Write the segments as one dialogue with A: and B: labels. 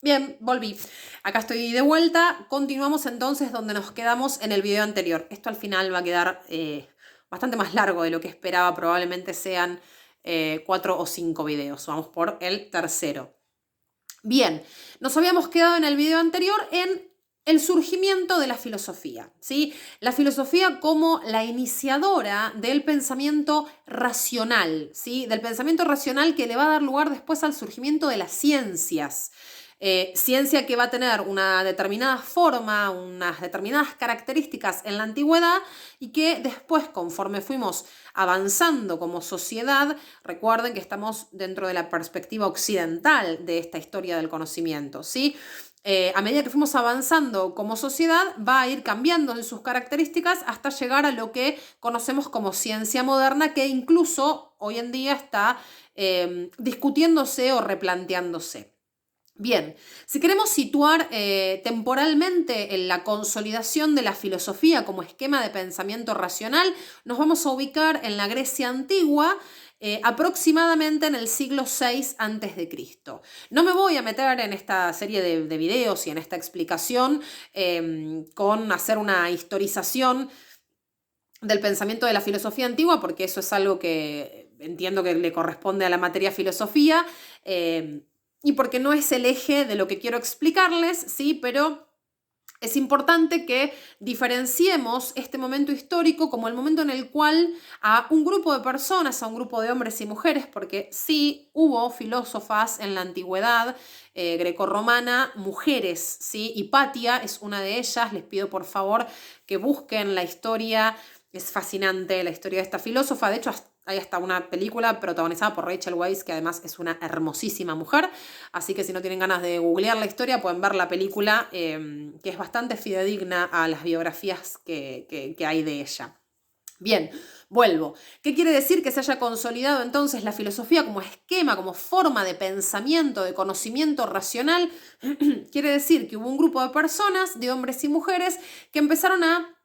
A: Bien, volví. Acá estoy de vuelta. Continuamos entonces donde nos quedamos en el video anterior. Esto al final va a quedar bastante más largo de lo que esperaba. Probablemente sean 4 o 5 videos. Vamos por el tercero. Bien, nos habíamos quedado en el video anterior en el surgimiento de la filosofía, ¿sí? La filosofía como la iniciadora del pensamiento racional, ¿sí? Del pensamiento racional que le va a dar lugar después al surgimiento de las ciencias. Ciencia que va a tener una determinada forma, unas determinadas características en la antigüedad y que después, conforme fuimos avanzando como sociedad, recuerden que estamos dentro de la perspectiva occidental de esta historia del conocimiento, ¿sí? A medida que fuimos avanzando como sociedad, va a ir cambiando en sus características hasta llegar a lo que conocemos como ciencia moderna, que incluso hoy en día está discutiéndose o replanteándose. Bien, si queremos situar temporalmente en la consolidación de la filosofía como esquema de pensamiento racional, nos vamos a ubicar en la Grecia antigua, aproximadamente en el siglo VI a.C. No me voy a meter en esta serie de videos y en esta explicación con hacer una historización del pensamiento de la filosofía antigua, porque eso es algo que entiendo que le corresponde a la materia filosofía, y porque no es el eje de lo que quiero explicarles, ¿sí? Pero es importante que diferenciemos este momento histórico como el momento en el cual a un grupo de personas, a un grupo de hombres y mujeres, porque sí hubo filósofas en la antigüedad grecorromana, mujeres, ¿sí? Hipatia es una de ellas. Les pido por favor que busquen la historia. Es fascinante la historia de esta filósofa. De hecho, hay hasta una película protagonizada por Rachel Weisz, que además es una hermosísima mujer. Así que si no tienen ganas de googlear la historia, pueden ver la película, que es bastante fidedigna a las biografías que hay de ella. Bien, vuelvo. ¿Qué quiere decir que se haya consolidado entonces la filosofía como esquema, como forma de pensamiento, de conocimiento racional? Quiere decir que hubo un grupo de personas, de hombres y mujeres, que empezaron a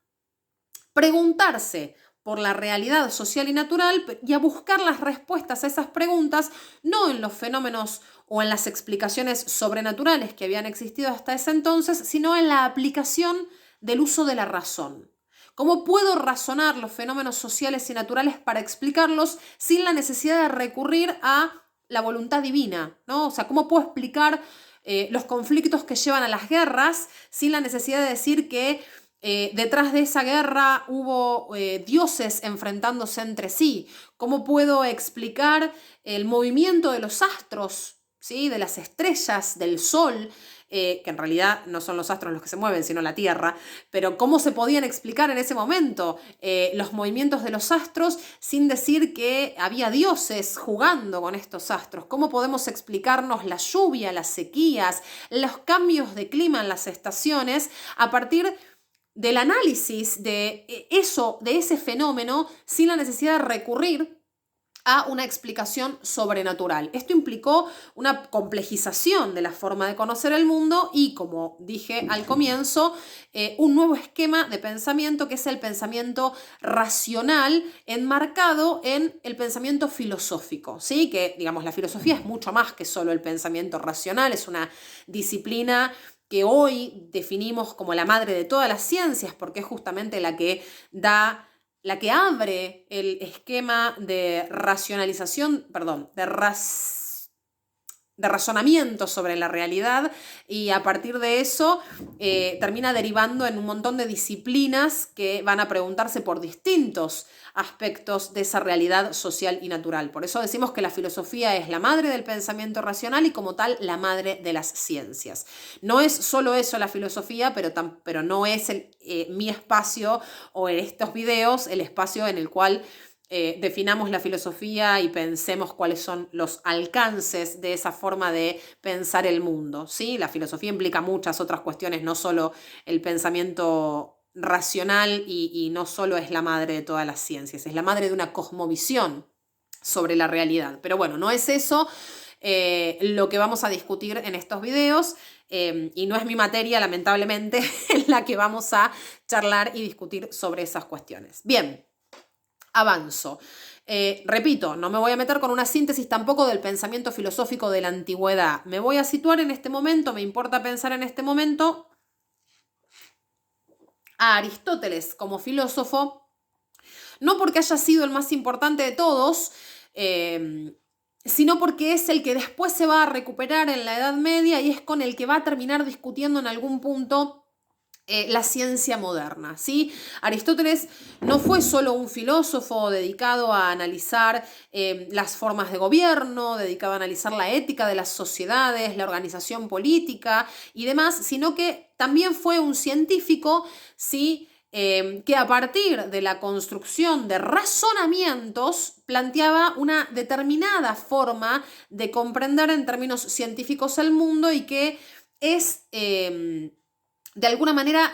A: preguntarse por la realidad social y natural y a buscar las respuestas a esas preguntas, no en los fenómenos o en las explicaciones sobrenaturales que habían existido hasta ese entonces, sino en la aplicación del uso de la razón. ¿Cómo puedo razonar los fenómenos sociales y naturales para explicarlos sin la necesidad de recurrir a la voluntad divina, ¿no? O sea, ¿cómo puedo explicar los conflictos que llevan a las guerras sin la necesidad de decir que detrás de esa guerra hubo dioses enfrentándose entre sí? ¿Cómo puedo explicar el movimiento de los astros, ¿sí? De las estrellas, del sol? Que en realidad no son los astros los que se mueven, sino la Tierra, pero cómo se podían explicar en ese momento los movimientos de los astros sin decir que había dioses jugando con estos astros. ¿Cómo podemos explicarnos la lluvia, las sequías, los cambios de clima en las estaciones a partir del análisis de eso, de ese fenómeno, sin la necesidad de recurrir a una explicación sobrenatural? Esto implicó una complejización de la forma de conocer el mundo y, como dije al comienzo, un nuevo esquema de pensamiento que es el pensamiento racional enmarcado en el pensamiento filosófico, ¿sí? Que, digamos, la filosofía es mucho más que solo el pensamiento racional, es una disciplina que hoy definimos como la madre de todas las ciencias, porque es justamente la que abre el esquema de racionalización, perdón, de razonamiento sobre la realidad, y a partir de eso termina derivando en un montón de disciplinas que van a preguntarse por distintos aspectos de esa realidad social y natural. Por eso decimos que la filosofía es la madre del pensamiento racional y como tal la madre de las ciencias. No es solo eso la filosofía, pero no es mi espacio o en estos videos el espacio en el cual definamos la filosofía y pensemos cuáles son los alcances de esa forma de pensar el mundo, ¿sí? La filosofía implica muchas otras cuestiones, no solo el pensamiento racional y no solo es la madre de todas las ciencias, es la madre de una cosmovisión sobre la realidad. Pero bueno, no es eso lo que vamos a discutir en estos videos, y no es mi materia, lamentablemente, en la que vamos a charlar y discutir sobre esas cuestiones. Bien. Avanzo. Repito, no me voy a meter con una síntesis tampoco del pensamiento filosófico de la antigüedad. Me voy a situar en este momento, me importa pensar en este momento a Aristóteles como filósofo, no porque haya sido el más importante de todos, sino porque es el que después se va a recuperar en la Edad Media y es con el que va a terminar discutiendo en algún punto la ciencia moderna, ¿sí? Aristóteles no fue solo un filósofo dedicado a analizar las formas de gobierno, dedicado a analizar la ética de las sociedades, la organización política y demás, sino que también fue un científico, ¿sí? Que a partir de la construcción de razonamientos planteaba una determinada forma de comprender en términos científicos el mundo y que es de alguna manera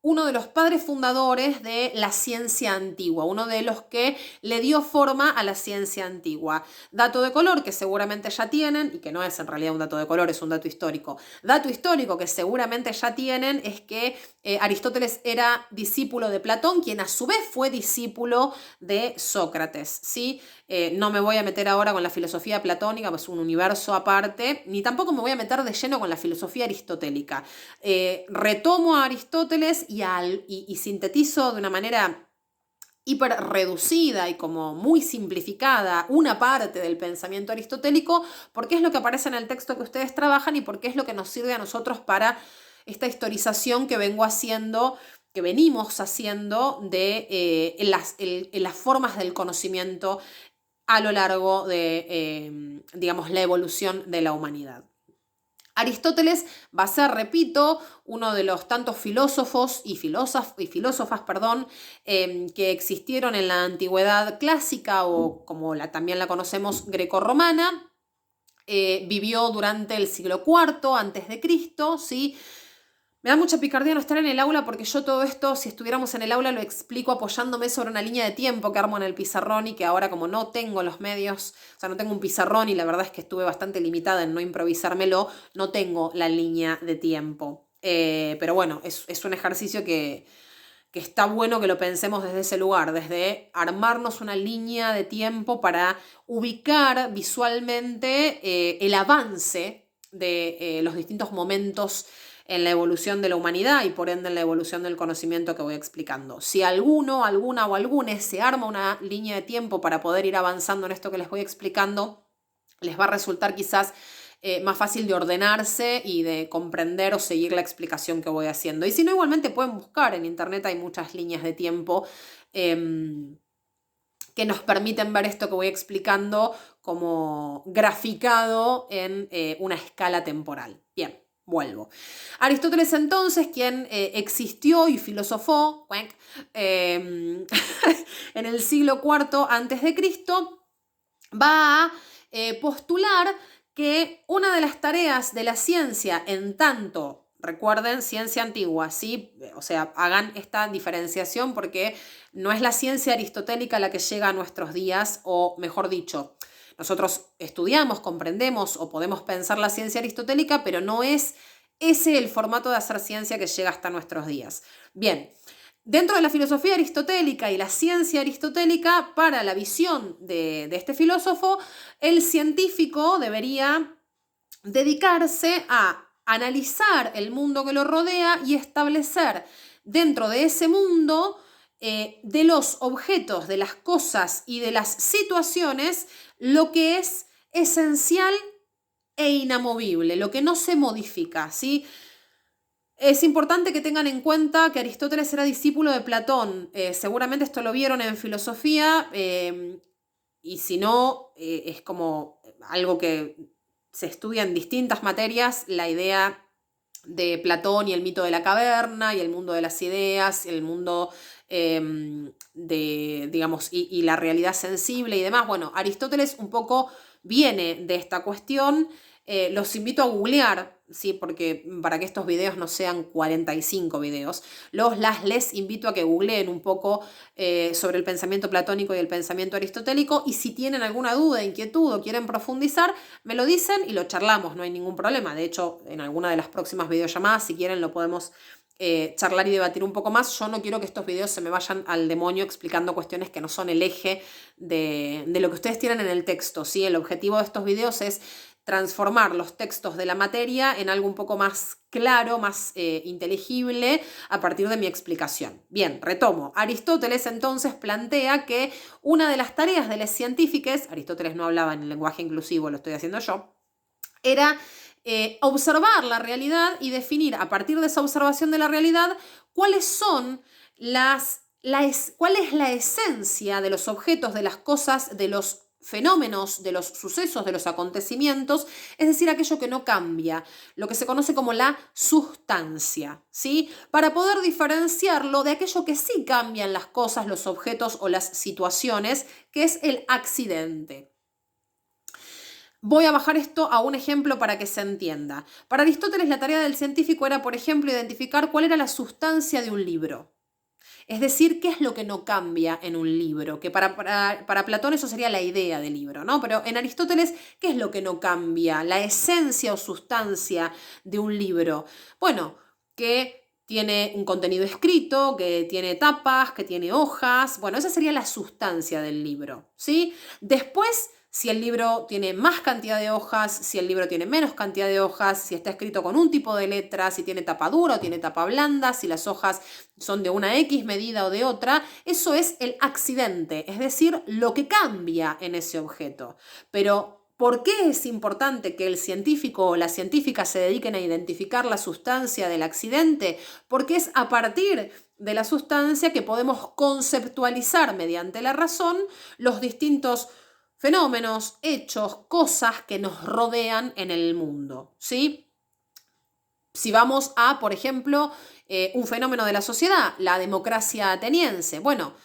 A: uno de los padres fundadores de la ciencia antigua, uno de los que le dio forma a la ciencia antigua. Dato de color que seguramente ya tienen, y que no es en realidad un dato de color, es un dato histórico. Dato histórico que seguramente ya tienen es que Aristóteles era discípulo de Platón, quien a su vez fue discípulo de Sócrates, ¿sí? No me voy a meter ahora con la filosofía platónica, es un universo aparte, ni tampoco me voy a meter de lleno con la filosofía aristotélica. Retomo a Aristóteles y sintetizo de una manera hiper reducida y como muy simplificada una parte del pensamiento aristotélico, porque es lo que aparece en el texto que ustedes trabajan y porque es lo que nos sirve a nosotros para esta historización que que venimos haciendo de las formas del conocimiento a lo largo de, digamos, la evolución de la humanidad. Aristóteles va a ser, repito, uno de los tantos filósofos y filósofas, que existieron en la antigüedad clásica o como también la conocemos grecorromana. Vivió durante el siglo IV antes de Cristo, ¿sí? Me da mucha picardía no estar en el aula porque yo todo esto, si estuviéramos en el aula, lo explico apoyándome sobre una línea de tiempo que armo en el pizarrón y que ahora como no tengo los medios, o sea, no tengo un pizarrón y la verdad es que estuve bastante limitada en no improvisármelo, no tengo la línea de tiempo. Pero bueno, es un ejercicio que está bueno que lo pensemos desde ese lugar, desde armarnos una línea de tiempo para ubicar visualmente el avance de los distintos momentos en la evolución de la humanidad y por ende en la evolución del conocimiento que voy explicando. Si alguno, alguna o algunes se arma una línea de tiempo para poder ir avanzando en esto que les voy explicando, les va a resultar quizás más fácil de ordenarse y de comprender o seguir la explicación que voy haciendo. Y si no, igualmente pueden buscar en internet, hay muchas líneas de tiempo que nos permiten ver esto que voy explicando como graficado en una escala temporal. Bien. Vuelvo. Aristóteles entonces, quien existió y filosofó en el siglo IV antes de Cristo, va a postular que una de las tareas de la ciencia, en tanto, recuerden, ciencia antigua, ¿sí? O sea, hagan esta diferenciación porque no es la ciencia aristotélica la que llega a nuestros días, o mejor dicho, nosotros estudiamos, comprendemos o podemos pensar la ciencia aristotélica, pero no es ese el formato de hacer ciencia que llega hasta nuestros días. Bien, dentro de la filosofía aristotélica y la ciencia aristotélica, para la visión de este filósofo, el científico debería dedicarse a analizar el mundo que lo rodea y establecer dentro de ese mundo de los objetos, de las cosas y de las situaciones, lo que es esencial e inamovible, lo que no se modifica, ¿sí? Es importante que tengan en cuenta que Aristóteles era discípulo de Platón. Seguramente esto lo vieron en filosofía y si no, es como algo que se estudia en distintas materias, la idea de Platón y el mito de la caverna y el mundo de las ideas, el mundo digamos, y la realidad sensible y demás. Bueno, Aristóteles un poco viene de esta cuestión. Los invito a googlear, ¿sí? Porque para que estos videos no sean 45 videos, les invito a que googleen un poco sobre el pensamiento platónico y el pensamiento aristotélico, y si tienen alguna duda, inquietud o quieren profundizar, me lo dicen y lo charlamos, no hay ningún problema. De hecho, en alguna de las próximas videollamadas, si quieren, lo podemos charlar y debatir un poco más. Yo no quiero que estos videos se me vayan al demonio explicando cuestiones que no son el eje de lo que ustedes tienen en el texto, ¿sí? El objetivo de estos videos es transformar los textos de la materia en algo un poco más claro, más inteligible a partir de mi explicación. Bien, retomo. Aristóteles entonces plantea que una de las tareas de los científicos, Aristóteles no hablaba en el lenguaje inclusivo, lo estoy haciendo yo, era observar la realidad y definir a partir de esa observación de la realidad cuáles son cuál es la esencia de los objetos, de las cosas, de los fenómenos, de los sucesos, de los acontecimientos, es decir, aquello que no cambia, lo que se conoce como la sustancia, ¿sí? Para poder diferenciarlo de aquello que sí cambian las cosas, los objetos o las situaciones, que es el accidente. Voy a bajar esto a un ejemplo para que se entienda. Para Aristóteles la tarea del científico era, por ejemplo, identificar cuál era la sustancia de un libro. Es decir, qué es lo que no cambia en un libro, que para Platón eso sería la idea del libro, ¿no? Pero en Aristóteles, ¿qué es lo que no cambia? La esencia o sustancia de un libro. Bueno, que tiene un contenido escrito, que tiene tapas, que tiene hojas. Bueno, esa sería la sustancia del libro, ¿sí? Después, si el libro tiene más cantidad de hojas, si el libro tiene menos cantidad de hojas, si está escrito con un tipo de letra, si tiene tapa dura o tiene tapa blanda, si las hojas son de una X medida o de otra, eso es el accidente, es decir, lo que cambia en ese objeto. Pero ¿por qué es importante que el científico o la científica se dediquen a identificar la sustancia del accidente? Porque es a partir de la sustancia que podemos conceptualizar mediante la razón los distintos fenómenos, hechos, cosas que nos rodean en el mundo, ¿sí? Si vamos a, por ejemplo, un fenómeno de la sociedad, la democracia ateniense. Bueno,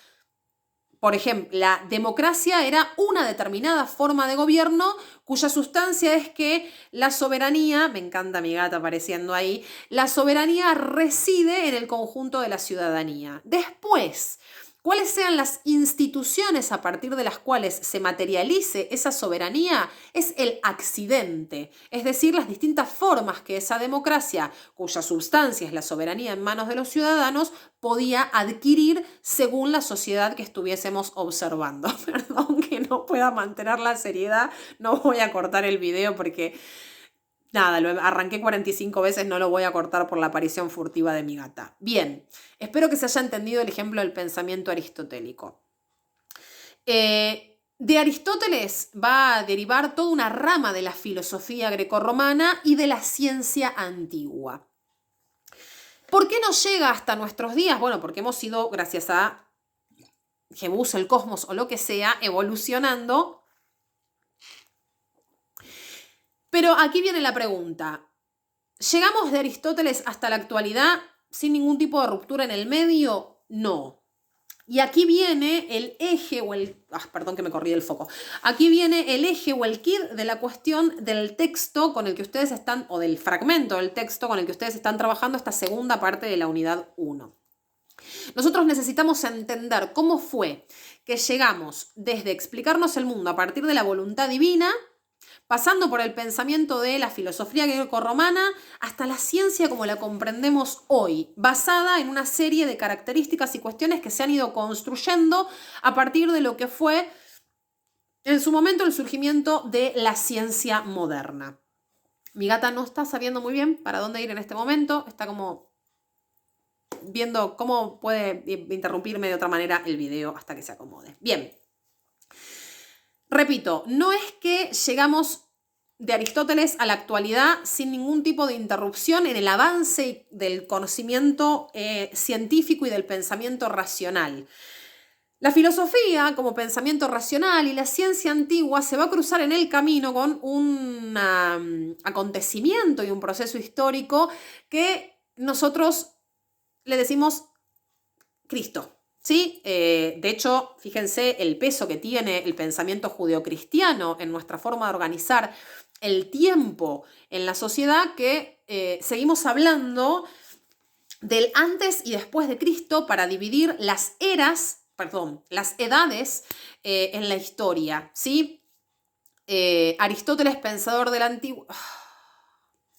A: por ejemplo, la democracia era una determinada forma de gobierno cuya sustancia es que la soberanía, me encanta mi gata apareciendo ahí, la soberanía reside en el conjunto de la ciudadanía. Después, ¿cuáles sean las instituciones a partir de las cuales se materialice esa soberanía? Es el accidente, es decir, las distintas formas que esa democracia, cuya sustancia es la soberanía en manos de los ciudadanos, podía adquirir según la sociedad que estuviésemos observando. Perdón que no pueda mantener la seriedad, no voy a cortar el video porque nada, lo arranqué 45 veces, no lo voy a cortar por la aparición furtiva de mi gata. Bien, espero que se haya entendido el ejemplo del pensamiento aristotélico. De Aristóteles va a derivar toda una rama de la filosofía grecorromana y de la ciencia antigua. ¿Por qué no llega hasta nuestros días? Bueno, porque hemos ido, gracias a Jebus, el cosmos o lo que sea, evolucionando. Pero aquí viene la pregunta. ¿Llegamos de Aristóteles hasta la actualidad sin ningún tipo de ruptura en el medio? No. Y aquí viene el eje o el... perdón que me corrí el foco. Aquí viene el eje o el quid de la cuestión del texto con el que ustedes están, o del fragmento del texto con el que ustedes están trabajando esta segunda parte de la unidad 1. Nosotros necesitamos entender cómo fue que llegamos desde explicarnos el mundo a partir de la voluntad divina, pasando por el pensamiento de la filosofía grecorromana hasta la ciencia como la comprendemos hoy, basada en una serie de características y cuestiones que se han ido construyendo a partir de lo que fue en su momento el surgimiento de la ciencia moderna. Mi gata no está sabiendo muy bien para dónde ir en este momento, está como viendo cómo puede interrumpirme de otra manera el video hasta que se acomode. Bien. Repito, no es que llegamos de Aristóteles a la actualidad sin ningún tipo de interrupción en el avance del conocimiento científico y del pensamiento racional. La filosofía como pensamiento racional y la ciencia antigua se va a cruzar en el camino con un acontecimiento y un proceso histórico que nosotros le decimos Cristo. ¿Sí? De hecho, fíjense el peso que tiene el pensamiento judeocristiano en nuestra forma de organizar el tiempo en la sociedad, que seguimos hablando del antes y después de Cristo para dividir las edades en la historia. ¿Sí? Aristóteles, pensador del antiguo...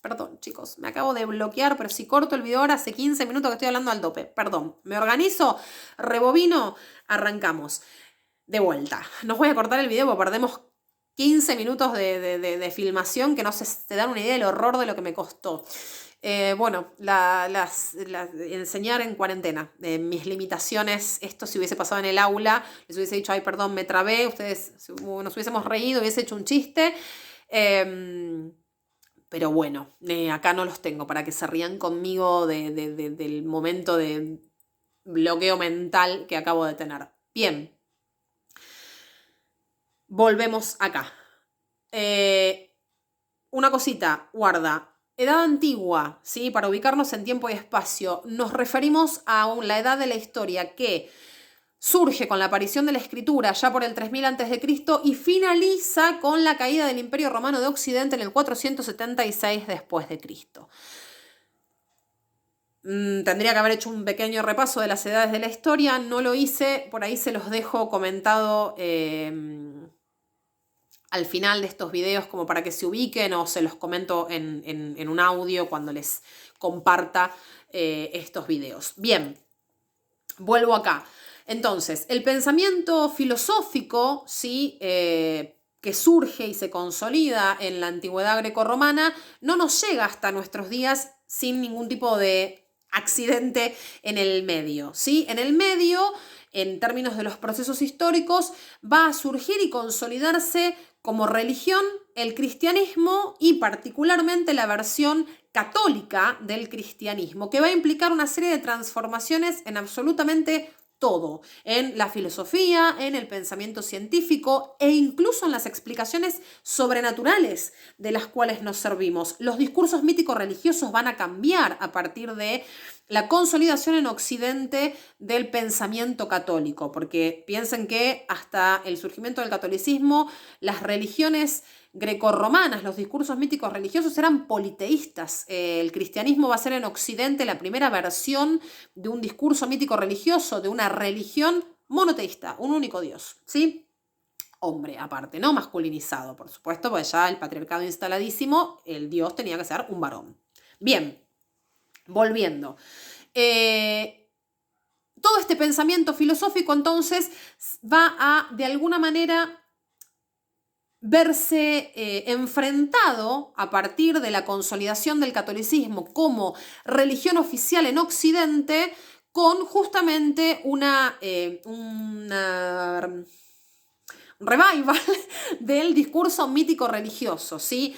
A: Perdón, chicos, me acabo de bloquear, pero si corto el video ahora hace 15 minutos que estoy hablando al tope. Perdón, me organizo, rebobino, arrancamos. De vuelta. No voy a cortar el video porque perdemos 15 minutos de filmación que no se dan una idea del horror de lo que me costó. Bueno, enseñar en cuarentena, mis limitaciones, esto si hubiese pasado en el aula, les hubiese dicho, ay, perdón, me trabé, ustedes nos hubiésemos reído, hubiese hecho un chiste. Pero bueno, acá no los tengo para que se rían conmigo del momento de bloqueo mental que acabo de tener. Bien. Volvemos acá. Una cosita, guarda. Edad antigua, ¿sí? Para ubicarnos en tiempo y espacio, nos referimos a la edad de la historia que surge con la aparición de la escritura ya por el 3000 a.C. y finaliza con la caída del Imperio Romano de Occidente en el 476 después de Cristo. Tendría que haber hecho un pequeño repaso de las edades de la historia, no lo hice, por ahí se los dejo comentado al final de estos videos como para que se ubiquen o se los comento en un audio cuando les comparta estos videos. Bien, vuelvo acá. Entonces, el pensamiento filosófico, ¿sí? Que surge y se consolida en la antigüedad grecorromana, no nos llega hasta nuestros días sin ningún tipo de accidente en el medio, ¿sí? En el medio, en términos de los procesos históricos, va a surgir y consolidarse como religión el cristianismo y particularmente la versión católica del cristianismo, que va a implicar una serie de transformaciones en absolutamente todo, en la filosofía, en el pensamiento científico e incluso en las explicaciones sobrenaturales de las cuales nos servimos. Los discursos míticos religiosos van a cambiar a partir de la consolidación en Occidente del pensamiento católico, porque piensen que hasta el surgimiento del catolicismo, las religiones grecorromanas, los discursos míticos religiosos eran politeístas. El cristianismo va a ser en Occidente la primera versión de un discurso mítico religioso, de una religión monoteísta, un único Dios, ¿sí? Hombre, aparte, ¿no? Masculinizado, por supuesto, porque ya el patriarcado instaladísimo, el Dios tenía que ser un varón. Bien, volviendo. Todo este pensamiento filosófico, entonces, va a, de alguna manera, verse enfrentado a partir de la consolidación del catolicismo como religión oficial en Occidente con justamente un revival del discurso mítico religioso, ¿sí?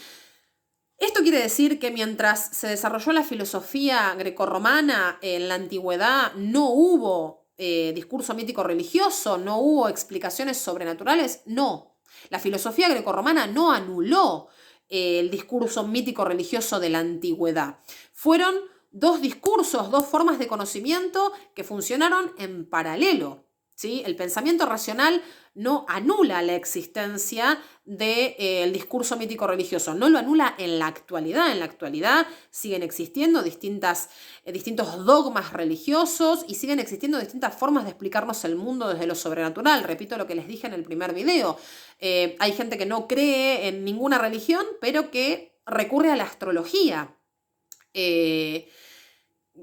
A: Esto quiere decir que mientras se desarrolló la filosofía grecorromana en la antigüedad no hubo discurso mítico religioso, no hubo explicaciones sobrenaturales, no. La filosofía grecorromana no anuló el discurso mítico religioso de la antigüedad. Fueron dos discursos, dos formas de conocimiento que funcionaron en paralelo, ¿sí? El pensamiento racional no anula la existencia del discurso mítico religioso, no lo anula en la actualidad. En la actualidad siguen existiendo distintos dogmas religiosos y siguen existiendo distintas formas de explicarnos el mundo desde lo sobrenatural. Repito lo que les dije en el primer video. Hay gente que no cree en ninguna religión, pero que recurre a la astrología.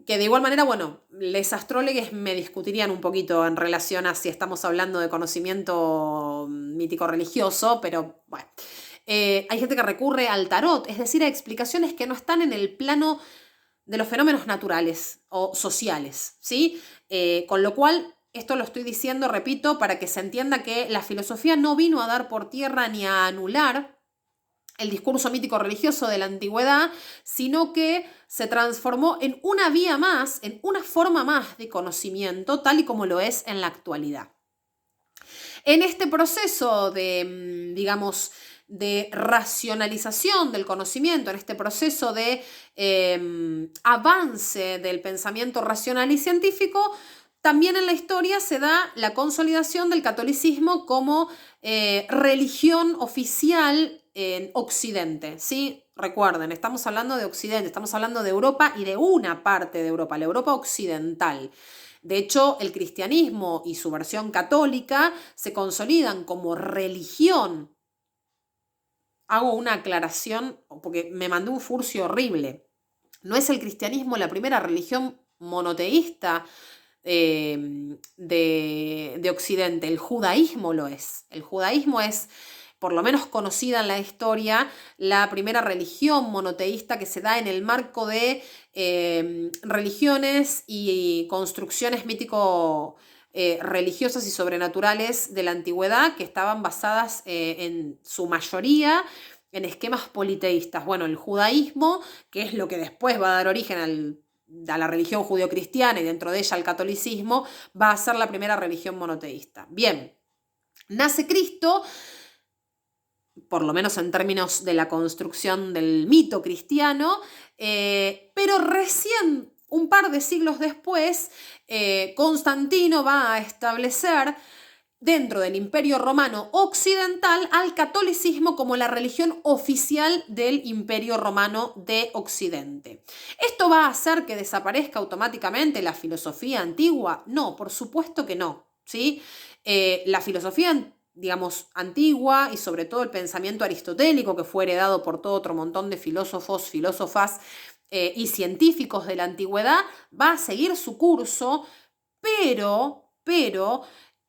A: Que de igual manera, bueno, les astrólogos me discutirían un poquito en relación a si estamos hablando de conocimiento mítico religioso, pero bueno. Hay gente que recurre al tarot, es decir, a explicaciones que no están en el plano de los fenómenos naturales o sociales, ¿sí? Con lo cual, esto lo estoy diciendo, repito, para que se entienda que la filosofía no vino a dar por tierra ni a anular el discurso mítico religioso de la antigüedad, sino que se transformó en una vía más, en una forma más de conocimiento, tal y como lo es en la actualidad. En este proceso de, digamos, de racionalización del conocimiento, en este proceso de avance del pensamiento racional y científico, también en la historia se da la consolidación del catolicismo como religión oficial en Occidente, ¿sí? Recuerden, estamos hablando de Occidente, estamos hablando de Europa y de una parte de Europa, la Europa occidental. De hecho, el cristianismo y su versión católica se consolidan como religión hago una aclaración porque me mandó un furcio horrible. ¿No es el cristianismo la primera religión monoteísta de Occidente? El judaísmo lo es. El judaísmo es, por lo menos conocida en la historia, la primera religión monoteísta que se da en el marco de religiones y construcciones mítico religiosas y sobrenaturales de la antigüedad que estaban basadas en su mayoría en esquemas politeístas. Bueno, el judaísmo, que es lo que después va a dar origen a la religión judeocristiana y dentro de ella al catolicismo, va a ser la primera religión monoteísta. Bien, nace Cristo, por lo menos en términos de la construcción del mito cristiano, pero recién un par de siglos después, Constantino va a establecer dentro del Imperio Romano Occidental al catolicismo como la religión oficial del Imperio Romano de Occidente. ¿Esto va a hacer que desaparezca automáticamente la filosofía antigua? No, por supuesto que no, ¿sí? La filosofía, digamos, antigua y sobre todo el pensamiento aristotélico que fue heredado por todo otro montón de filósofos, filósofas y científicos de la antigüedad, va a seguir su curso, pero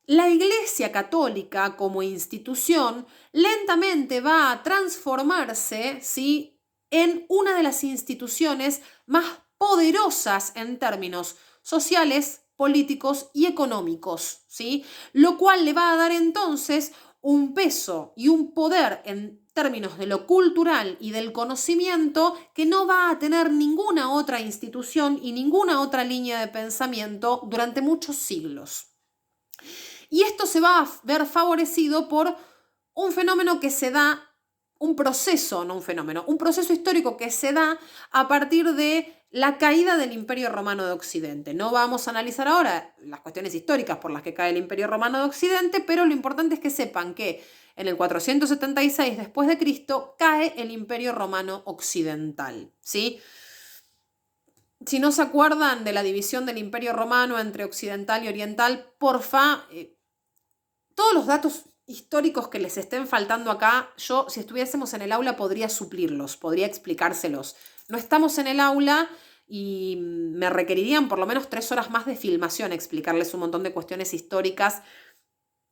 A: la Iglesia Católica como institución lentamente va a transformarse, ¿sí?, en una de las instituciones más poderosas en términos sociales, políticos y económicos, ¿sí? Lo cual le va a dar entonces un peso y un poder en términos de lo cultural y del conocimiento que no va a tener ninguna otra institución y ninguna otra línea de pensamiento durante muchos siglos. Y esto se va a ver favorecido por un fenómeno que se da, un proceso, no un fenómeno, un proceso histórico que se da a partir de la caída del Imperio Romano de Occidente. No vamos a analizar ahora las cuestiones históricas por las que cae el Imperio Romano de Occidente, pero lo importante es que sepan que en el 476 después de Cristo cae el Imperio Romano Occidental, ¿sí? Si no se acuerdan de la división del Imperio Romano entre occidental y oriental, porfa, todos los datos históricos que les estén faltando acá, yo, si estuviésemos en el aula, podría suplirlos, podría explicárselos. No estamos en el aula y me requerirían por lo menos 3 horas más de filmación explicarles un montón de cuestiones históricas,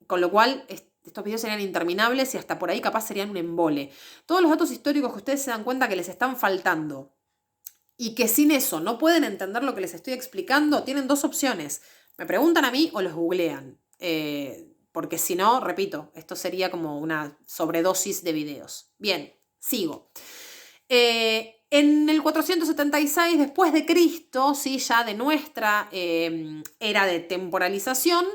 A: con lo cual estos videos serían interminables y hasta por ahí capaz serían un embole. Todos los datos históricos que ustedes se dan cuenta que les están faltando y que sin eso no pueden entender lo que les estoy explicando, tienen 2 opciones. Me preguntan a mí o los googlean. Porque si no, repito, esto sería como una sobredosis de videos. Bien, sigo. En el 476 después de Cristo, ¿sí?, ya de nuestra era de temporalización,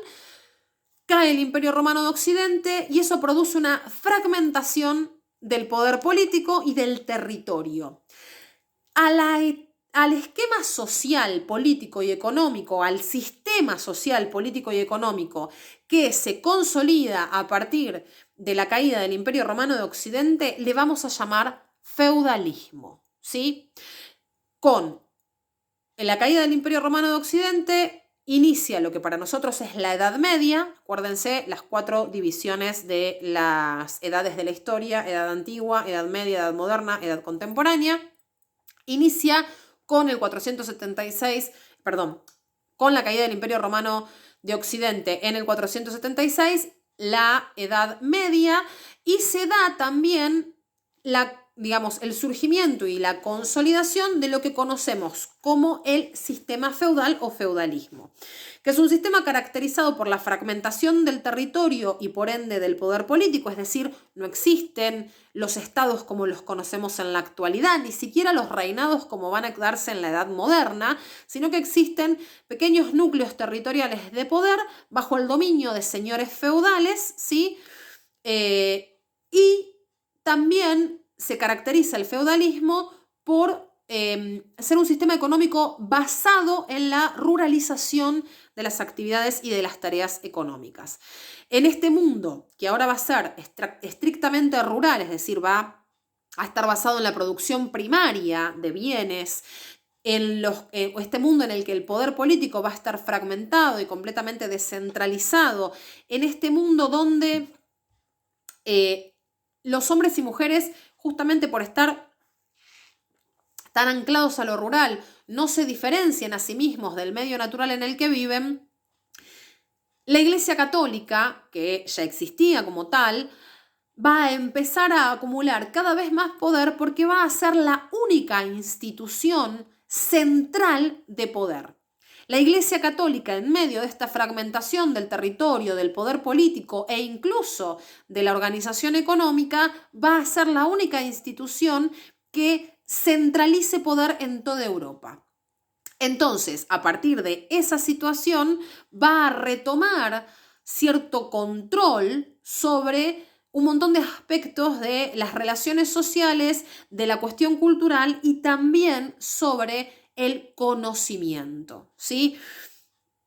A: cae el Imperio Romano de Occidente y eso produce una fragmentación del poder político y del territorio. Al esquema social, político y económico, al sistema social, político y económico que se consolida a partir de la caída del Imperio Romano de Occidente, le vamos a llamar feudalismo, ¿sí? Con la caída del Imperio Romano de Occidente inicia lo que para nosotros es la Edad Media. Acuérdense, las 4 divisiones de las edades de la historia: Edad Antigua, Edad Media, Edad Moderna, Edad Contemporánea. Inicia con el 476, con la caída del Imperio Romano de Occidente en el 476, la Edad Media, y se da también el surgimiento y la consolidación de lo que conocemos como el sistema feudal o feudalismo, que es un sistema caracterizado por la fragmentación del territorio y por ende del poder político, es decir, no existen los estados como los conocemos en la actualidad, ni siquiera los reinados como van a darse en la Edad Moderna, sino que existen pequeños núcleos territoriales de poder bajo el dominio de señores feudales, ¿sí? Y también se caracteriza el feudalismo por ser un sistema económico basado en la ruralización de las actividades y de las tareas económicas. En este mundo, que ahora va a ser estrictamente rural, es decir, va a estar basado en la producción primaria de bienes, este mundo en el que el poder político va a estar fragmentado y completamente descentralizado, en este mundo donde los hombres y mujeres, justamente por estar tan anclados a lo rural, no se diferencian a sí mismos del medio natural en el que viven, la Iglesia Católica, que ya existía como tal, va a empezar a acumular cada vez más poder porque va a ser la única institución central de poder. La Iglesia Católica, en medio de esta fragmentación del territorio, del poder político e incluso de la organización económica, va a ser la única institución que centralice poder en toda Europa. Entonces, a partir de esa situación, va a retomar cierto control sobre un montón de aspectos de las relaciones sociales, de la cuestión cultural y también sobre el conocimiento, ¿sí?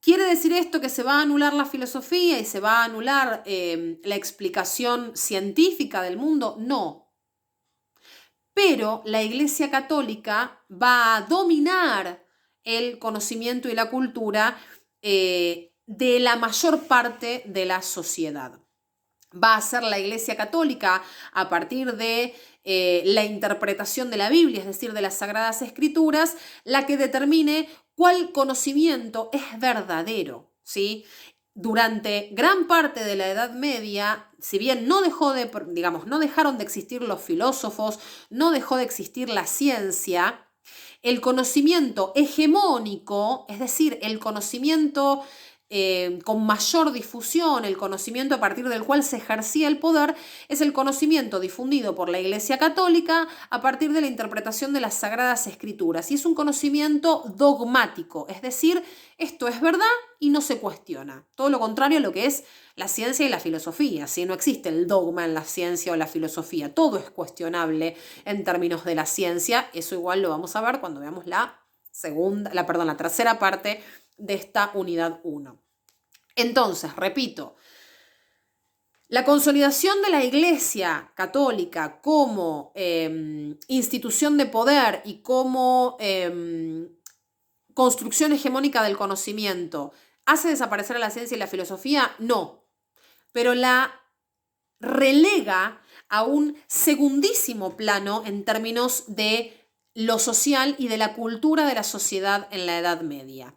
A: ¿Quiere decir esto que se va a anular la filosofía y se va a anular la explicación científica del mundo? No. Pero la Iglesia Católica va a dominar el conocimiento y la cultura de la mayor parte de la sociedad. Va a ser la Iglesia Católica a partir de la interpretación de la Biblia, es decir, de las Sagradas Escrituras, la que determine cuál conocimiento es verdadero, ¿sí? Durante gran parte de la Edad Media, si bien no dejaron de existir los filósofos, no dejó de existir la ciencia, el conocimiento hegemónico, es decir, el conocimiento con mayor difusión, el conocimiento a partir del cual se ejercía el poder, es el conocimiento difundido por la Iglesia Católica a partir de la interpretación de las Sagradas Escrituras. Y es un conocimiento dogmático, es decir, esto es verdad y no se cuestiona. Todo lo contrario a lo que es la ciencia y la filosofía. ¿Sí? No existe el dogma en la ciencia o la filosofía. Todo es cuestionable en términos de la ciencia. Eso igual lo vamos a ver cuando veamos la tercera parte de esta unidad 1. Entonces, repito, la consolidación de la Iglesia Católica como institución de poder y como construcción hegemónica del conocimiento, ¿hace desaparecer a la ciencia y la filosofía? No, pero la relega a un segundísimo plano en términos de lo social y de la cultura de la sociedad en la Edad Media.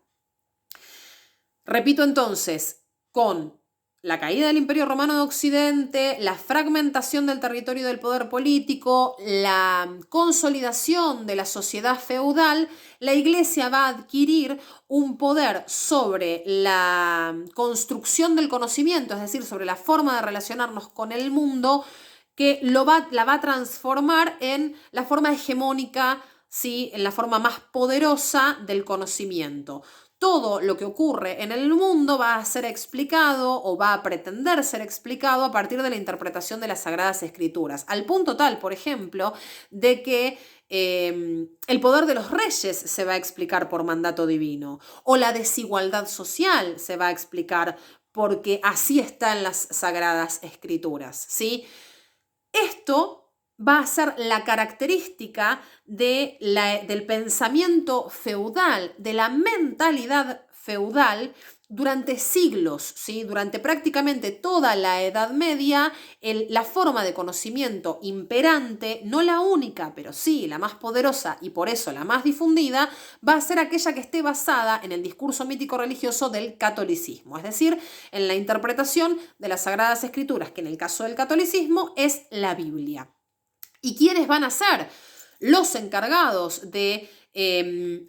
A: Repito entonces, con la caída del Imperio Romano de Occidente, la fragmentación del territorio del poder político, la consolidación de la sociedad feudal, la Iglesia va a adquirir un poder sobre la construcción del conocimiento, es decir, sobre la forma de relacionarnos con el mundo, que la va a transformar en la forma hegemónica, ¿sí? En la forma más poderosa del conocimiento. Todo lo que ocurre en el mundo va a ser explicado o va a pretender ser explicado a partir de la interpretación de las Sagradas Escrituras, al punto tal, por ejemplo, de que el poder de los reyes se va a explicar por mandato divino, o la desigualdad social se va a explicar porque así está en las Sagradas Escrituras, ¿sí? Esto va a ser la característica del pensamiento feudal, de la mentalidad feudal durante siglos, ¿sí? Durante prácticamente toda la Edad Media, la forma de conocimiento imperante, no la única, pero sí la más poderosa y por eso la más difundida, va a ser aquella que esté basada en el discurso mítico-religioso del catolicismo, es decir, en la interpretación de las Sagradas Escrituras, que en el caso del catolicismo es la Biblia. ¿Y quiénes van a ser los encargados de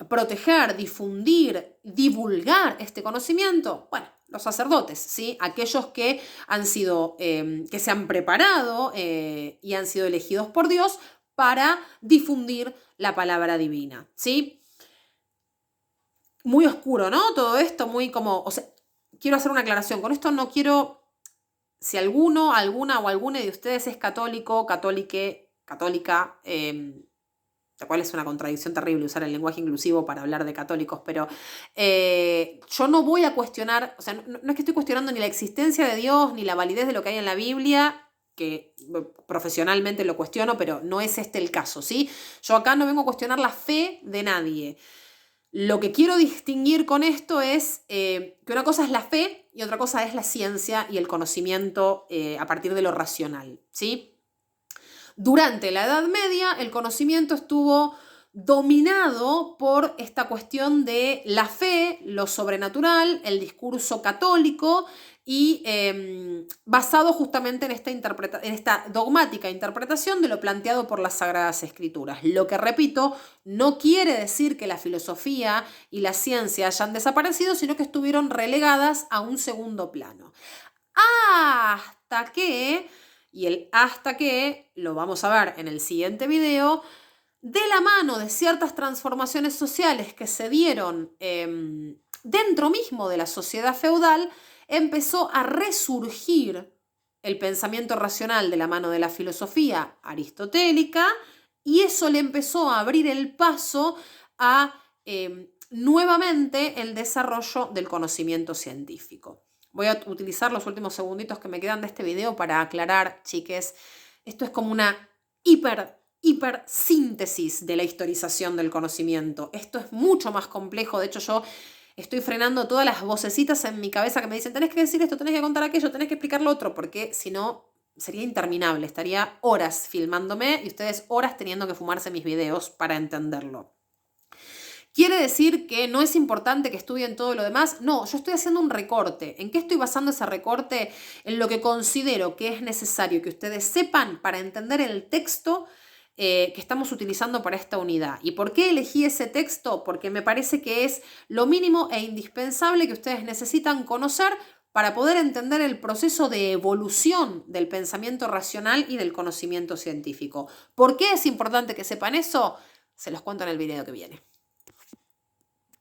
A: proteger, difundir, divulgar este conocimiento? Bueno, los sacerdotes, ¿sí? Aquellos que han sido, que se han preparado y han sido elegidos por Dios para difundir la palabra divina, ¿sí? Muy oscuro, ¿no? Todo esto muy como, o sea, quiero hacer una aclaración. Con esto no quiero, si alguno, alguna o alguna de ustedes es católico, católica, lo cual es una contradicción terrible usar el lenguaje inclusivo para hablar de católicos, pero yo no voy a cuestionar, o sea, no es que estoy cuestionando ni la existencia de Dios, ni la validez de lo que hay en la Biblia, que profesionalmente lo cuestiono, pero no es este el caso, ¿sí? Yo acá no vengo a cuestionar la fe de nadie. Lo que quiero distinguir con esto es que una cosa es la fe y otra cosa es la ciencia y el conocimiento a partir de lo racional, ¿sí? Durante la Edad Media, el conocimiento estuvo dominado por esta cuestión de la fe, lo sobrenatural, el discurso católico y basado justamente en esta dogmática interpretación de lo planteado por las Sagradas Escrituras. Lo que, repito, no quiere decir que la filosofía y la ciencia hayan desaparecido, sino que estuvieron relegadas a un segundo plano. Hasta que, y el hasta que lo vamos a ver en el siguiente video, de la mano de ciertas transformaciones sociales que se dieron dentro mismo de la sociedad feudal, empezó a resurgir el pensamiento racional de la mano de la filosofía aristotélica, y eso le empezó a abrir el paso a nuevamente el desarrollo del conocimiento científico. Voy a utilizar los últimos segunditos que me quedan de este video para aclarar, chiques, esto es como una hipersíntesis de la historización del conocimiento. Esto es mucho más complejo. De hecho, yo estoy frenando todas las vocecitas en mi cabeza que me dicen: tenés que decir esto, tenés que contar aquello, tenés que explicar lo otro, porque si no sería interminable. Estaría horas filmándome y ustedes horas teniendo que fumarse mis videos para entenderlo. ¿Quiere decir que no es importante que estudien todo lo demás? No, yo estoy haciendo un recorte. ¿En qué estoy basando ese recorte? En lo que considero que es necesario que ustedes sepan para entender el texto que estamos utilizando para esta unidad. ¿Y por qué elegí ese texto? Porque me parece que es lo mínimo e indispensable que ustedes necesitan conocer para poder entender el proceso de evolución del pensamiento racional y del conocimiento científico. ¿Por qué es importante que sepan eso? Se los cuento en el video que viene.